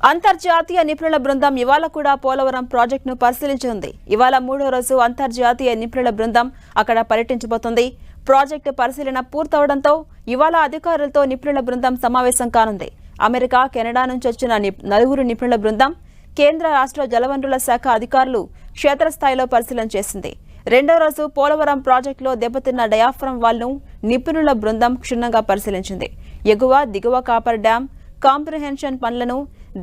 అంతర్జాతీయ నిపుణుల బృందం ఇవాళ కూడా పోలవరం ప్రాజెక్టును పరిశీలించనుంది. ఇవాళ 3వ రోజు అంతర్జాతీయ నిపుణుల బృందం అక్కడ పర్యటించబోతోంది. ప్రాజెక్టు పరిశీలన పూర్తవడంతో ఇవాళ అధికారులతో నిపుణుల బృందం సమావేశం కానుంది. అమెరికా, కెనడా నుంచి వచ్చిన 9 నిపుణుల బృందం కేంద్ర రాష్ట్ర జలవనరుల శాఖ అధికారులు క్షేత్రస్థాయిలో పరిశీలన చేసింది. 2వ రోజు పోలవరం ప్రాజెక్టులో దెబ్బతిన్న డయాఫ్రమ్ వాల్ను నిపుణుల బృందం క్షుణ్ణంగా పరిశీలించింది. ఎగువ, దిగువ కాపర్ డ్యాం కాంప్రిహెన్షన్ పనులను,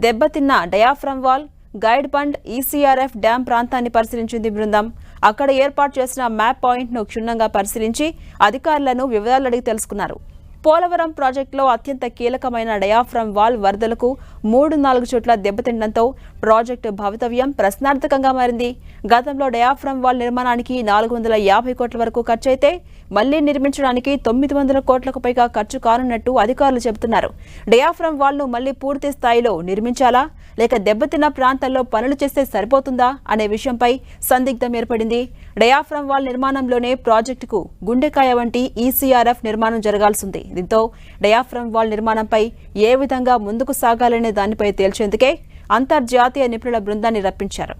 దెబ్బతిన్న diaphragm wall, guide bund, ECRF dam ప్రాంతాన్ని పరిశీలించింది బృందం. అక్కడ ఏర్పాటు చేసిన మ్యాప్ పాయింట్ను క్షుణ్ణంగా పరిశీలించి అధికారులను వివరాలు అడిగి తెలుసుకున్నారు. పోలవరం ప్రాజెక్టులో అత్యంత కీలకమైన డయాఫ్రమ్ వాల్ వరదలకు 3-4 చోట్ల దెబ్బతినడంతో ప్రాజెక్టు భవితవ్యం ప్రశ్నార్థకంగా మారింది. గతంలో డయాఫ్రమ్ వాల్ నిర్మాణానికి 450 కోట్ల వరకు ఖర్చయితే మళ్లీ నిర్మించడానికి 900 కోట్లకు పైగా ఖర్చు కానున్నట్టు అధికారులు చెబుతున్నారు. డయాఫ్రమ్ వాల్ ను మళ్లీ పూర్తి స్థాయిలో నిర్మించాలా లేక దెబ్బతిన్న ప్రాంతాల్లో పనులు చేస్తే సరిపోతుందా అనే విషయంపై సందిగ్ధం ఏర్పడింది. డయాఫ్రమ్ వాల్ నిర్మాణంలోనే ప్రాజెక్టుకు గుండెకాయ వంటి ఈసీఆర్ఎఫ్ నిర్మాణం జరగాల్సింది. దీంతో డయాఫ్రమ్ వాల్ నిర్మాణంపై ఏ విధంగా ముందుకు సాగాలనే దానిపై తేల్చేందుకే అంతర్జాతీయ నిపుణుల బృందాన్ని రప్పించారు.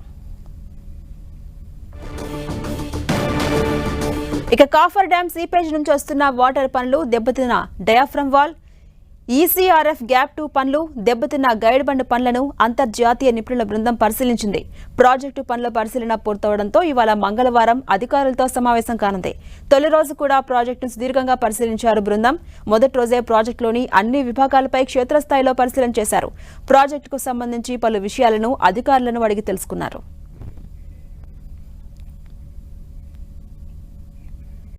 ఇక కాఫర్ డ్యాం సీపేజ్ నుంచి వస్తున్న వాటర్ పనులు, దెబ్బతిన్న డయాఫ్రమ్ వాల్, ఈసీఆర్ఎఫ్ గ్యాప్ 2 పనులు, దెబ్బతిన్న గైడ్ బండ్ పనులను అంతర్జాతీయ నిపుణుల బృందం పరిశీలించింది. ప్రాజెక్టు పనుల పరిశీలన పూర్తవడంతో ఇవాళ మంగళవారం అధికారులతో సమావేశం కానుంది. తొలి రోజు కూడా ప్రాజెక్టును సుదీర్ఘంగా పరిశీలించారు బృందం. మొదటి రోజే ప్రాజెక్టులోని అన్ని విభాగాలపై క్షేత్రస్థాయిలో పరిశీలన చేశారు. ప్రాజెక్టుకు సంబంధించి పలు విషయాలను అధికారులను అడిగి తెలుసుకున్నారు.